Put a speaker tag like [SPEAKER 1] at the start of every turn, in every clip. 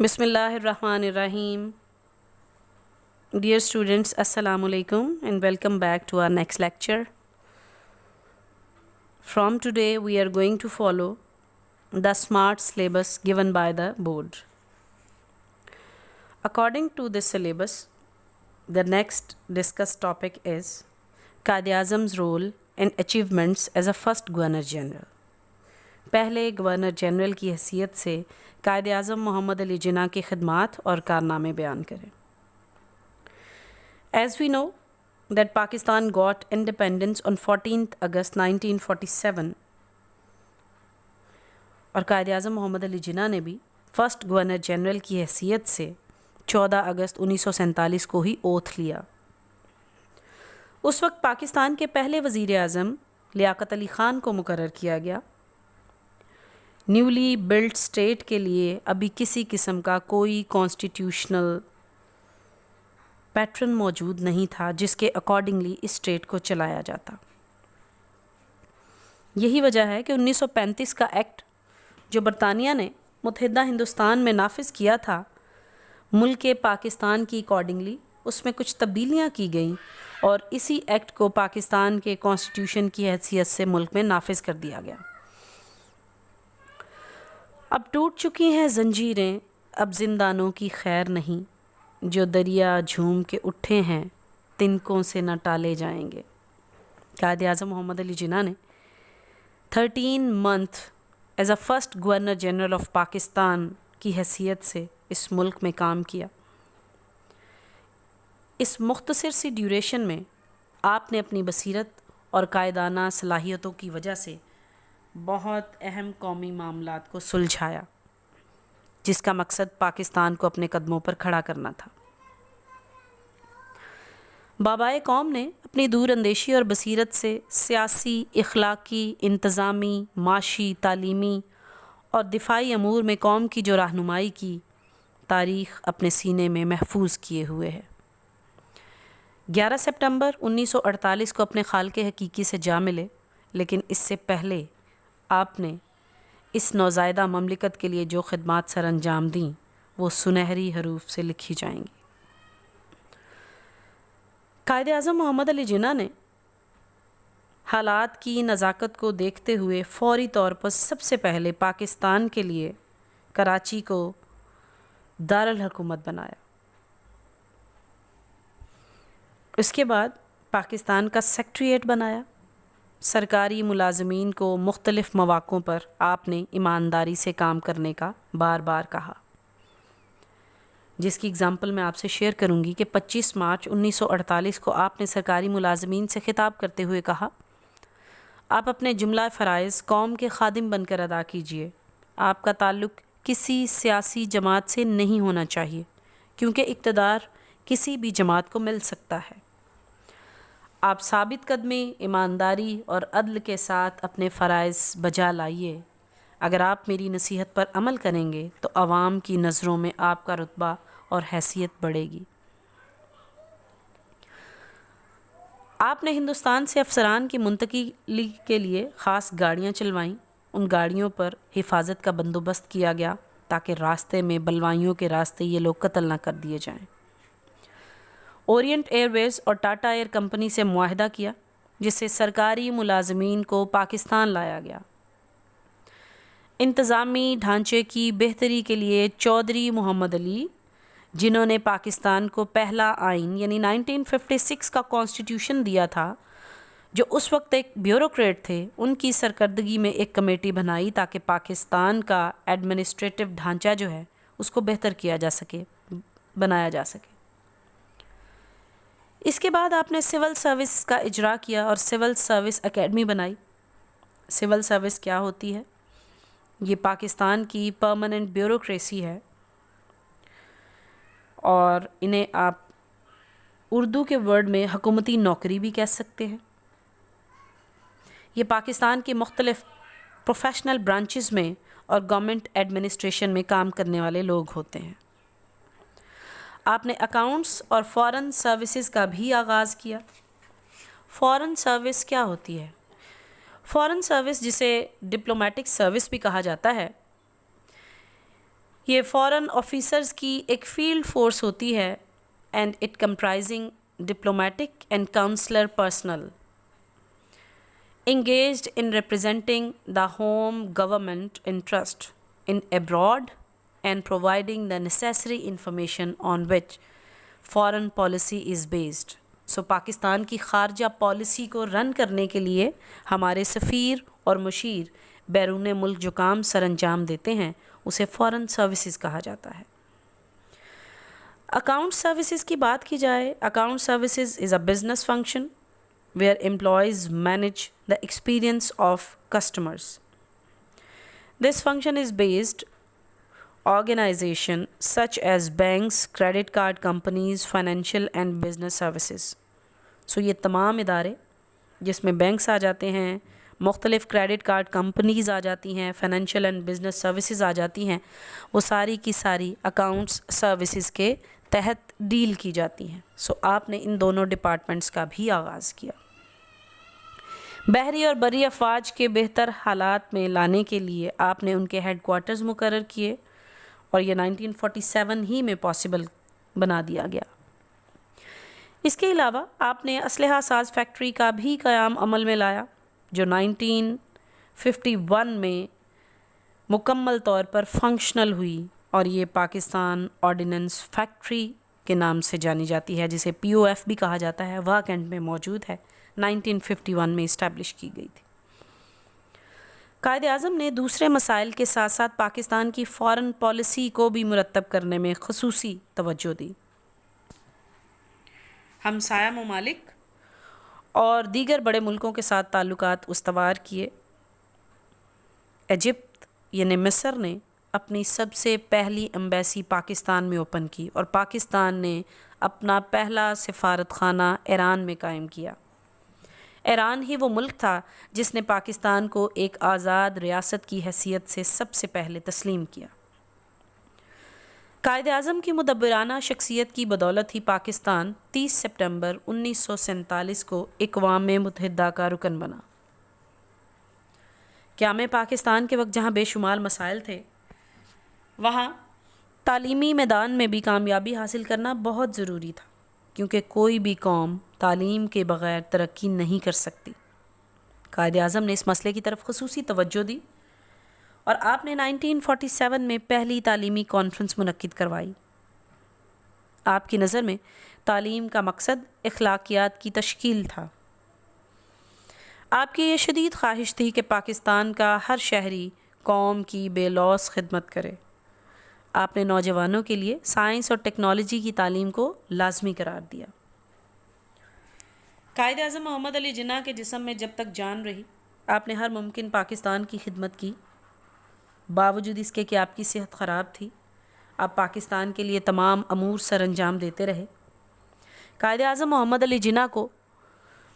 [SPEAKER 1] Bismillah ar-Rahman ar-Rahim. Dear students, Assalamu alaikum and welcome back to our next lecture. From today, we are going to follow the SMART syllabus given by the board. According to this syllabus, the next discussed topic is Quaid-e-Azam's role and achievements as a first Governor General. پہلے governor general کی حیثیت سے قائد اعظم محمد علی جناح کی خدمات اور کارنامے بیان کریں. As we know that Pakistan got independence on 14th August 1947 اور قائد اعظم محمد علی جناح نے بھی فرسٹ گورنر جنرل کی حیثیت سے 14 اگست 1947 کو ہی اوتھ لیا. اس وقت پاکستان کے پہلے وزیر اعظم لیاقت علی خان کو مقرر کیا گیا. نیولی بلڈ اسٹیٹ کے لیے ابھی کسی قسم کا کوئی کانسٹیٹیوشنل پیٹرن موجود نہیں تھا جس کے اکارڈنگلی اس اسٹیٹ کو چلایا جاتا. یہی وجہ ہے کہ 1935 کا ایکٹ جو برطانیہ نے متحدہ ہندوستان میں نافذ کیا تھا، ملک پاکستان کی اکارڈنگلی اس میں کچھ تبدیلیاں کی گئیں اور اسی ایکٹ کو پاکستان کے کانسٹیٹیوشن کی حیثیت سے ملک میں نافذ کر دیا گیا. اب ٹوٹ چکی ہیں زنجیریں، اب زندانوں کی خیر نہیں، جو دریا جھوم کے اٹھے ہیں تنکوں سے نہ ٹالے جائیں گے. قائد اعظم محمد علی جناح نے 13 month as a first governor general of Pakistan کی حیثیت سے اس ملک میں کام کیا. اس مختصر سی ڈیوریشن میں آپ نے اپنی بصیرت اور قائدانہ صلاحیتوں کی وجہ سے بہت اہم قومی معاملات کو سلجھایا، جس کا مقصد پاکستان کو اپنے قدموں پر کھڑا کرنا تھا. بابائے قوم نے اپنی دور اندیشی اور بصیرت سے سیاسی، اخلاقی، انتظامی، معاشی، تعلیمی اور دفاعی امور میں قوم کی جو رہنمائی کی، تاریخ اپنے سینے میں محفوظ کیے ہوئے ہے. 11 سپٹمبر 1948 کو اپنے خالق حقیقی سے جا ملے، لیکن اس سے پہلے آپ نے اس نوزائیدہ مملکت کے لیے جو خدمات سر انجام دیں وہ سنہری حروف سے لکھی جائیں گی. قائد اعظم محمد علی جناح نے حالات کی نزاکت کو دیکھتے ہوئے فوری طور پر سب سے پہلے پاکستان کے لیے کراچی کو دارالحکومت بنایا. اس کے بعد پاکستان کا سیکریٹریٹ بنایا. سرکاری ملازمین کو مختلف مواقعوں پر آپ نے ایمانداری سے کام کرنے کا بار بار کہا، جس کی اگزامپل میں آپ سے شیئر کروں گی کہ 25 مارچ 1948 کو آپ نے سرکاری ملازمین سے خطاب کرتے ہوئے کہا، آپ اپنے جملہ فرائض قوم کے خادم بن کر ادا کیجیے. آپ کا تعلق کسی سیاسی جماعت سے نہیں ہونا چاہیے، کیونکہ اقتدار کسی بھی جماعت کو مل سکتا ہے. آپ ثابت قدمی، ایمانداری اور عدل کے ساتھ اپنے فرائض بجا لائیے. اگر آپ میری نصیحت پر عمل کریں گے تو عوام کی نظروں میں آپ کا رتبہ اور حیثیت بڑھے گی. آپ نے ہندوستان سے افسران کی منتقلی کے لیے خاص گاڑیاں چلوائیں. ان گاڑیوں پر حفاظت کا بندوبست کیا گیا تاکہ راستے میں بلوائیوں کے راستے یہ لوگ قتل نہ کر دیے جائیں. اورینٹ ایئر ویز اور ٹاٹا ایئر کمپنی سے معاہدہ کیا، جس سے سرکاری ملازمین کو پاکستان لایا گیا. انتظامی ڈھانچے کی بہتری کے لیے چودھری محمد علی، جنہوں نے پاکستان کو پہلا آئین یعنی 1956 کا کانسٹیٹیوشن دیا تھا، جو اس وقت ایک بیوروکریٹ تھے، ان کی سرکردگی میں ایک کمیٹی بنائی تاکہ پاکستان کا ایڈمنسٹریٹو ڈھانچہ جو ہے اس کو بہتر کیا جا سکے، بنایا جا سکے. اس کے بعد آپ نے سول سروس کا اجرا کیا اور سول سروس اکیڈمی بنائی. سول سروس کیا ہوتی ہے؟ یہ پاکستان کی پرماننٹ بیوروکریسی ہے، اور انہیں آپ اردو کے ورڈ میں حکومتی نوکری بھی کہہ سکتے ہیں. یہ پاکستان کی مختلف پروفیشنل برانچز میں اور گورنمنٹ ایڈمنسٹریشن میں کام کرنے والے لوگ ہوتے ہیں. آپ نے اکاؤنٹس اور فارن سروسز کا بھی آغاز کیا. فارن سروس کیا ہوتی ہے؟ فارن سروس، جسے ڈپلومیٹک سروس بھی کہا جاتا ہے، یہ فورن آفیسرز کی ایک فیلڈ فورس ہوتی ہے and it comprising diplomatic and counsellor personal engaged in representing the home government interest in abroad and providing the necessary information on which foreign policy is based. So Pakistan کی خارجہ policy کو رن کرنے کے لیے ہمارے سفیر اور مشیر بیرون ملک جو کام سر انجام دیتے ہیں اسے فورن سروسز کہا جاتا ہے. اکاؤنٹ سروسز کی بات کی جائے، account services is a business function where employees manage the experience of customers. This function is based organization such as banks, credit card companies, financial and business services. So یہ تمام ادارے جس میں banks آ جاتے ہیں، مختلف کریڈٹ کارڈ کمپنیز آ جاتی ہیں، فائنینشیل اینڈ بزنس سروسز آ جاتی ہیں، وہ ساری کی ساری اکاؤنٹس سروسز کے تحت ڈیل کی جاتی ہیں. سو آپ نے ان دونوں ڈپارٹمنٹس کا بھی آغاز کیا. بحری اور بری افواج کے بہتر حالات میں لانے کے لیے آپ نے ان کے ہیڈ کوارٹرز مقرر کیے اور یہ 1947 ہی میں پاسبل بنا دیا گیا. اس کے علاوہ آپ نے اسلحہ ساز فیکٹری کا بھی قیام عمل میں لایا جو 1951 میں مکمل طور پر فنکشنل ہوئی اور یہ پاکستان آرڈیننس فیکٹری کے نام سے جانی جاتی ہے، جسے POF بھی کہا جاتا ہے. واہ کینٹ میں موجود ہے، 1951 میں اسٹیبلش کی گئی تھی. قائد اعظم نے دوسرے مسائل کے ساتھ ساتھ پاکستان کی فارن پالیسی کو بھی مرتب کرنے میں خصوصی توجہ دی. ہمسایہ ممالک اور دیگر بڑے ملکوں کے ساتھ تعلقات استوار کیے. ایجپٹ یعنی مصر نے اپنی سب سے پہلی ایمبیسی پاکستان میں اوپن کی اور پاکستان نے اپنا پہلا سفارت خانہ ایران میں قائم کیا. ایران ہی وہ ملک تھا جس نے پاکستان کو ایک آزاد ریاست کی حیثیت سے سب سے پہلے تسلیم کیا. قائد اعظم کی مدبرانہ شخصیت کی بدولت ہی پاکستان 30 سپٹمبر 1947 کو اقوام متحدہ کا رکن بنا. قیام پاکستان کے وقت جہاں بے شمار مسائل تھے، وہاں تعلیمی میدان میں بھی کامیابی حاصل کرنا بہت ضروری تھا، کیونکہ کوئی بھی قوم تعلیم کے بغیر ترقی نہیں کر سکتی. قائد اعظم نے اس مسئلے کی طرف خصوصی توجہ دی اور آپ نے 1947 میں پہلی تعلیمی کانفرنس منعقد کروائی. آپ کی نظر میں تعلیم کا مقصد اخلاقیات کی تشکیل تھا. آپ کی یہ شدید خواہش تھی کہ پاکستان کا ہر شہری قوم کی بے لوث خدمت کرے. آپ نے نوجوانوں کے لیے سائنس اور ٹیکنالوجی کی تعلیم کو لازمی قرار دیا. قائد اعظم محمد علی جناح کے جسم میں جب تک جان رہی، آپ نے ہر ممکن پاکستان کی خدمت کی. باوجود اس کے کہ آپ کی صحت خراب تھی، آپ پاکستان کے لیے تمام امور سر انجام دیتے رہے. قائد اعظم محمد علی جناح کو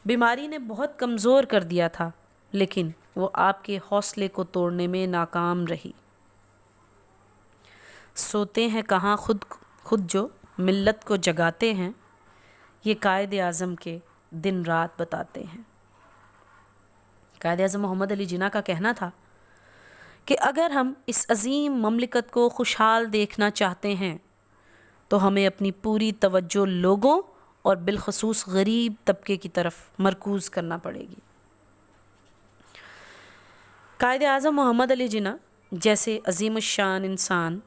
[SPEAKER 1] بیماری نے بہت کمزور کر دیا تھا، لیکن وہ آپ کے حوصلے کو توڑنے میں ناکام رہی. سوتے ہیں کہاں خود جو ملت کو جگاتے ہیں، یہ قائد اعظم کے دن رات بتاتے ہیں. قائد اعظم محمد علی جناح کا کہنا تھا کہ اگر ہم اس عظیم مملکت کو خوشحال دیکھنا چاہتے ہیں تو ہمیں اپنی پوری توجہ لوگوں اور بالخصوص غریب طبقے کی طرف مرکوز کرنا پڑے گی. قائد اعظم محمد علی جناح جیسے عظیم الشان انسان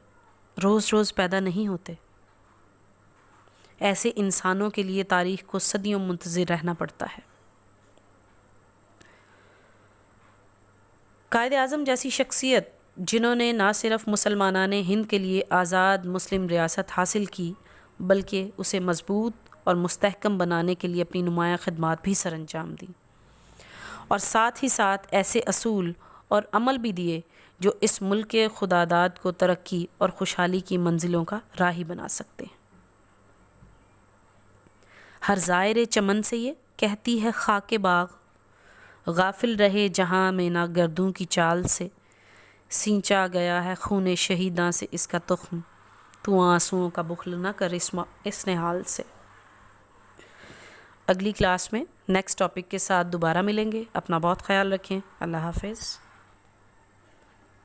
[SPEAKER 1] روز روز پیدا نہیں ہوتے. ایسے انسانوں کے لیے تاریخ کو صدیوں منتظر رہنا پڑتا ہے. قائد اعظم جیسی شخصیت جنہوں نے نہ صرف مسلمانان ہند کے لیے آزاد مسلم ریاست حاصل کی، بلکہ اسے مضبوط اور مستحکم بنانے کے لیے اپنی نمایاں خدمات بھی سر انجام دیں، اور ساتھ ہی ساتھ ایسے اصول اور عمل بھی دیے جو اس ملک کے خداداد کو ترقی اور خوشحالی کی منزلوں کا راہی بنا سکتے ہیں. ہر زائر چمن سے یہ کہتی ہے خاک باغ، غافل رہے جہاں میں نہ گردوں کی چال سے، سینچا گیا ہے خون شہیداں سے اس کا تخم، تو آنسوؤں کا بخل نہ کر اس نحال سے. اگلی کلاس میں نیکسٹ ٹاپک کے ساتھ دوبارہ ملیں گے. اپنا بہت خیال رکھیں. اللہ حافظ.